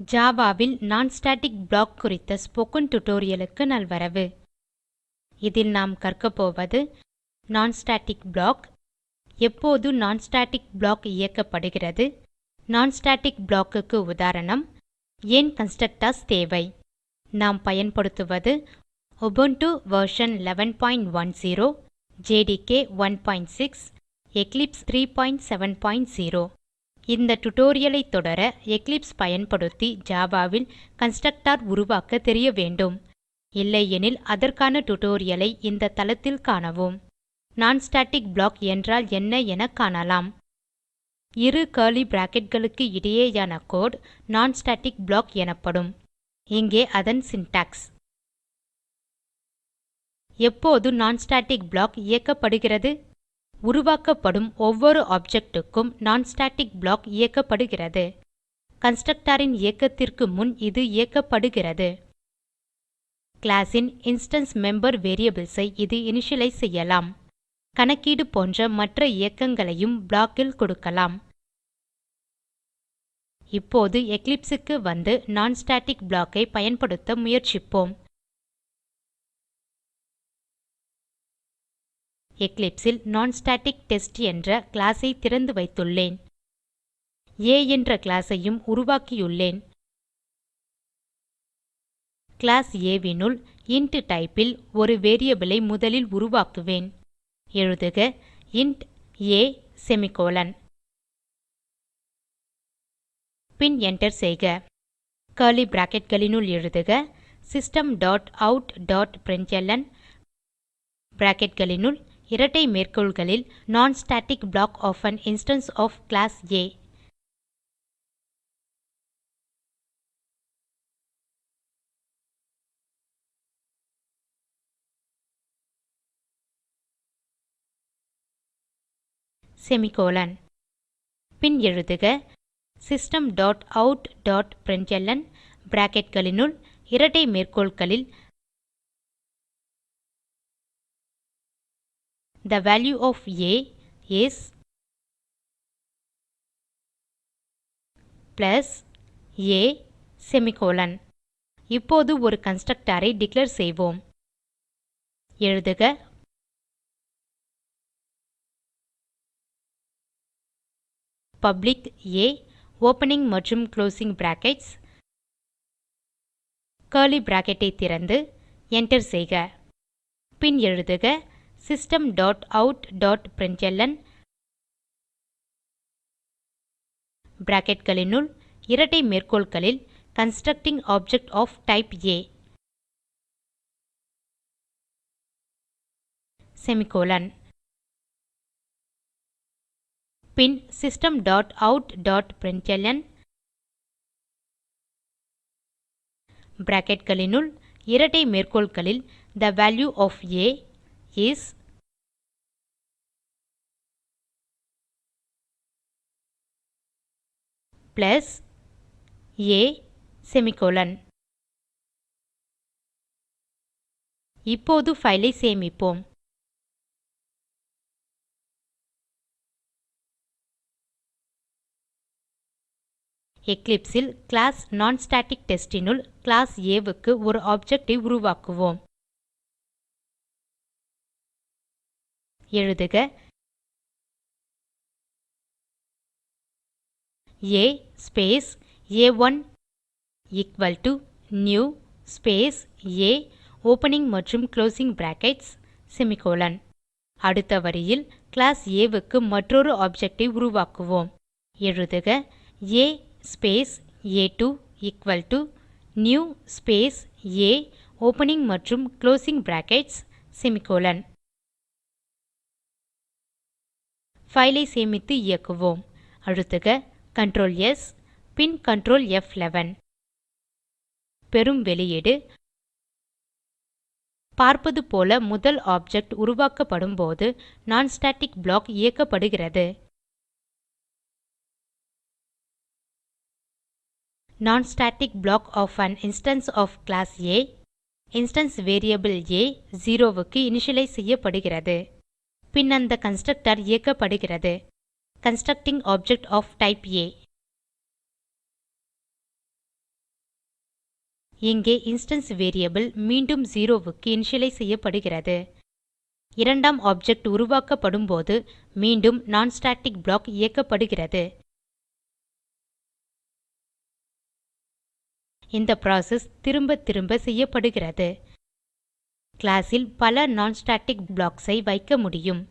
ஜாவாவில் non-static block குறித்த spoken டியூட்டோரியலுக்கு நல்வரவு. இதில் நாம் கற்கப்போவது non-static ப்ளாக், எப்போது non-static ப்ளாக் இயக்கப்படுகிறது, non-static blockக்கு உதாரணம், ஏன் கன்ஸ்ட்ரக்டர்ஸ் தேவை. நாம் பயன்படுத்துவது உபுண்டு வெர்ஷன் 1110, ஜேடிகே 16, எக்லிப்ஸ் 370. இந்த டியூட்டோரியலை தொடர எக்லிப்ஸ் பயன்படுத்தி ஜாவாவில் கன்ஸ்ட்ரக்டர் உருவாக்க தெரிய வேண்டும். இல்லையெனில் அதற்கான டியூட்டோரியலை இந்த தளத்தில் காணவும். non-static ப்ளாக் என்றால் என்ன என காணலாம். இரு கர்லி bracketகளுக்கு இடையேயான கோடு non-static ப்ளாக் எனப்படும். இங்கே அதன் சின்டாக்ஸ். எப்போது non-static ப்ளாக் இயக்கப்படுகிறது? உருவாக்கப்படும் ஒவ்வொரு ஆப்ஜெக்ட்-க்கும் non-static ப்ளாக் இயக்கப்படுகிறது. கன்ஸ்ட்ரக்டரின் இயக்கத்திற்கு முன் இது இயக்கப்படுகிறது. கிளாஸ் ன் இன்ஸ்டான்ஸ் மெம்பர் வேரியபிள்ஸ் ஐ இது இனிஷியலைஸ் செய்யலாம். கணக்கீடு போன்ற மற்ற இயக்கங்களையும் ப்ளாக் ல் கொடுக்கலாம். இப்போது எக்லிப்ஸ் க்கு வந்து non-static ப்ளாக் ஐ பயன்படுத்த முயற்சிப்போம். எக்லிப்ஸ் ல் நான்ஸ்டாடிக்டெஸ்ட் என்ற கிளாஸ் ஐ திறந்து வைத்துள்ளேன். ஆ என்ற கிளாஸ் ஐயும் உருவாக்கியுள்ளேன். கிளாஸ் ஆ னுள் இன்ட் டைப் ல் ஒரு வேரியபிள் ஐ முதலில் உருவாக்குவேன். எழுதுக இன்ட் ஆ செமிகோலன். பின் என்டர் செய்க. கர்லி bracketகளினுள் எழுதுக system dot out dot println bracketகளினுள் இரட்டை மேற்கோள்களில் non-static block of an instance of class A. Semicolon. பின் எழுதுக system dot out dot println bracketகளினுள் இரட்டை மேற்கோள்களில் the value of A is plus A semicolon. இப்போது ஒரு கன்ஸ்ட்ரக்டர் ஐ டிக்ளேர் செய்வோம். எழுதுக பப்ளிக் ஆ ஓப்பனிங் மற்றும் குளோசிங் பிராக்கெட்ஸ் கர்லி பிராக்கெட் ஐ திறந்து என்டர் செய்க. பின் எழுதுக system dot out dot println bracketகளினுள் இரட்டை மேற்கோள்களில் constructing object of type A semicolon. பின் system dot out dot println bracketகளினுள் இரட்டை மேற்கோள்களில் the value of A is plus A semicolon. இப்போது ஃபைல் ஐ சேமிப்போம். எக்லிப்ஸ் ல் கிளாஸ் நான்ஸ்டாடிக்டெஸ்ட் னுள் கிளாஸ் ஆ க்கு ஒரு ஆப்ஜெக்ட் ஐ உருவாக்குவோம். எழுதுக ஆ space A1 equal to new space ah opening மற்றும் குளோசிங் பிராக்கெட்ஸ் செமிகோலன். அடுத்த வரியில் கிளாஸ் ஆ க்கு மற்றொரு ஆப்ஜெக்ட் ஐ உருவாக்குவோம். எழுதுக ஆ ஸ்பேஸ் ஆ2 equal to new space ah opening மற்றும் குளோசிங் பிராக்கெட்ஸ் செமிகோலன். ஃபைல் ஐ சேமித்து இயக்குவோம். அழுத்துக Ctrl S பின் Ctrl F11. பெறும் வெளியீடு பார்ப்பது போல முதல் ஆப்ஜெக்ட் உருவாக்கப்படும் போது non-static ப்ளாக் இயக்கப்படுகிறது. non-static block of an instance of class A instance variable A 0க்கு இனிஷியலைஸ் செய்யப்படுகிறது. பின் அந்த கன்ஸ்ட்ரக்டர் இயக்கப்படுகிறது. Constructing object of type A இங்கே இன்ஸ்டான்ஸ் வேரியபிள் மீண்டும் 0க்கு இனிஷியலைஸ் செய்யப்படுகிறது. இரண்டாம் ஆப்ஜெக்ட் உருவாக்கப்படும் போது மீண்டும் non ஸ்டாட்டிக் ப்ளாக் இயக்கப்படுகிறது. இந்த ப்ராசஸ் திரும்ப திரும்ப செய்யப்படுகிறது. கிளாஸ் ல் பல non ஸ்டாட்டிக் ப்ளாக்ஸ் ஐ வைக்க முடியும்.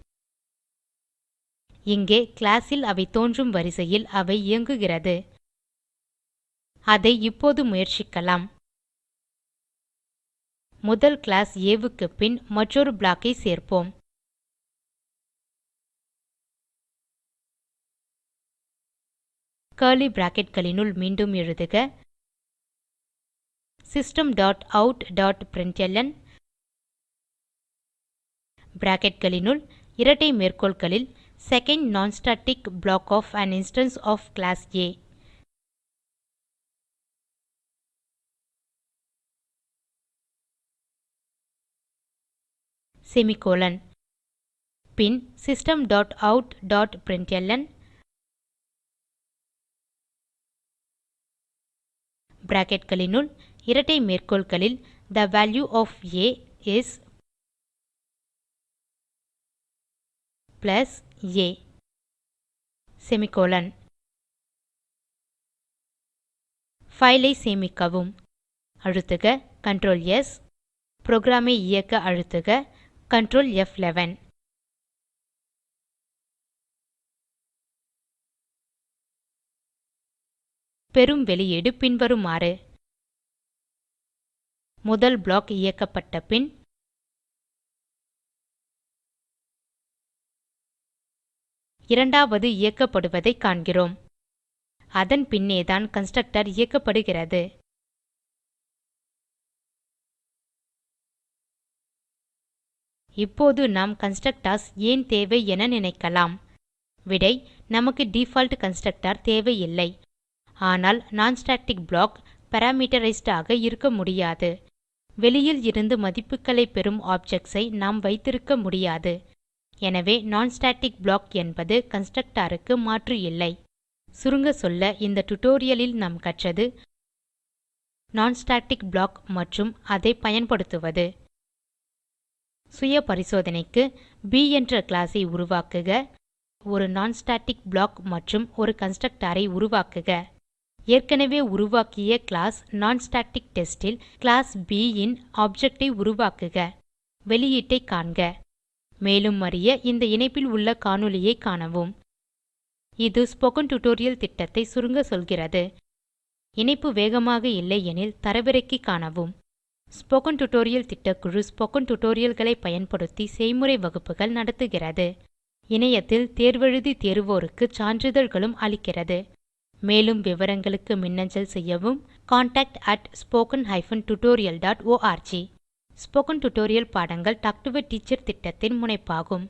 இங்கே கிளாஸ் ல் அவை தோன்றும் வரிசையில் அவை இயங்குகிறது. அதை இப்போது முயற்சிக்கலாம். முதல் கிளாஸ் ஆ க்கு பின் மற்றொரு ப்ளாக் ஐ சேர்ப்போம். கர்லி bracketகளினுள் மீண்டும் எழுதுக system dot out dot println bracketகளினுள் இரட்டை மேற்கோள்களில் second non static block of an instance of class A. Semicolon. பின் system dot out dot println bracketகளினுள் இரட்டை மேற்கோள்களில் the value of a is plus a semicolon. File ஐ சேமிக்கவும். அழுத்துக Ctrl S. புரோகிராம் ஐ இயக்க அழுத்துக Ctrl F11. பெறும் வெளியீடு பின்வருமாறு. முதல் ப்ளாக் இயக்கப்பட்ட பின் இரண்டாவது இயக்கப்படுவதை காண்கிறோம். அதன் பின்னேதான் கன்ஸ்ட்ரக்டர் இயக்கப்படுகிறது. இப்போது நாம் கன்ஸ்ட்ரக்டர்ஸ் ஏன் தேவை என நினைக்கலாம். விடை நமக்கு டிஃபால்ட் கன்ஸ்ட்ரக்டர் தேவையில்லை. ஆனால் non ஸ்டாட்டிக் ப்ளாக் பாராமீட்டரைஸ்ட் ஆக இருக்க முடியாது. வெளியில் இருந்து மதிப்புகளை பெறும் ஆப்ஜெக்ட்ஸ் ஐ நாம் வைத்திருக்க முடியாது. எனவே non ஸ்டாட்டிக் ப்ளாக் என்பது கன்ஸ்ட்ரக்டர் க்கு மாற்று இல்லை. சுருங்க சொல்ல இந்த டியூட்டோரியல் லில் நாம் கற்றது non ஸ்டாட்டிக் ப்ளாக் மற்றும் அதை பயன்படுத்துவது. சுய பரிசோதனைக்கு ப் என்ற கிளாஸ் ஐ உருவாக்குக. ஒரு non ஸ்டாட்டிக் ப்ளாக் மற்றும் ஒரு கன்ஸ்ட்ரக்டர் ஐ உருவாக்குக. ஏற்கனவே உருவாக்கிய கிளாஸ் நான்ஸ்டாடிக்டெஸ்ட் ல் கிளாஸ் ப் ன் ஆப்ஜெக்ட் ஐ உருவாக்குக. வெளியீட்டை காண்க. மேலும் அறிய இந்த இணைப்பில் உள்ள காணொளியைக் காணவும். இது ஸ்போக்கன் டியூட்டோரியல் திட்டத்தை சுருங்க சொல்கிறது. இணைப்பு வேகமாக இல்லையெனில் தரவிறக்கி காணவும். ஸ்போக்கன் டியூட்டோரியல் திட்டக்குழு ஸ்போக்கன் டியூட்டோரியல்களை பயன்படுத்தி செய்முறை வகுப்புகள் நடத்துகிறது. இணையத்தில் தேர்வெழுதி தேர்வோருக்கு சான்றிதழ்களும் அளிக்கிறது. மேலும் விவரங்களுக்கு மின்னஞ்சல் செய்யவும் contact@spoken-tutorial.org. ஸ்போக்கன் டியூட்டோரியல் பாடங்கள் டாக் டு எ டீச்சர் திட்டத்தின் முனைப்பாகும்.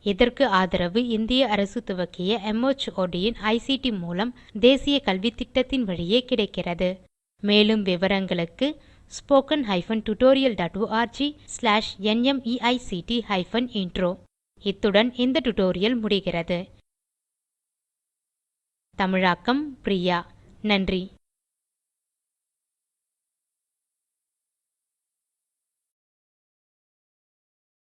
இதற்கு ஆதரவு இந்திய அரசு துவக்கிய MHRD ன் ஐசிடி மூலம் தேசிய கல்வித்திட்டத்தின் வழியே கிடைக்கிறது. மேலும் விவரங்களுக்கு spoken-tutorial.org/nmeict-intro. இத்துடன் இந்த டியூட்டோரியல் முடிகிறது. தமிழாக்கம் பிரியா. நன்றி.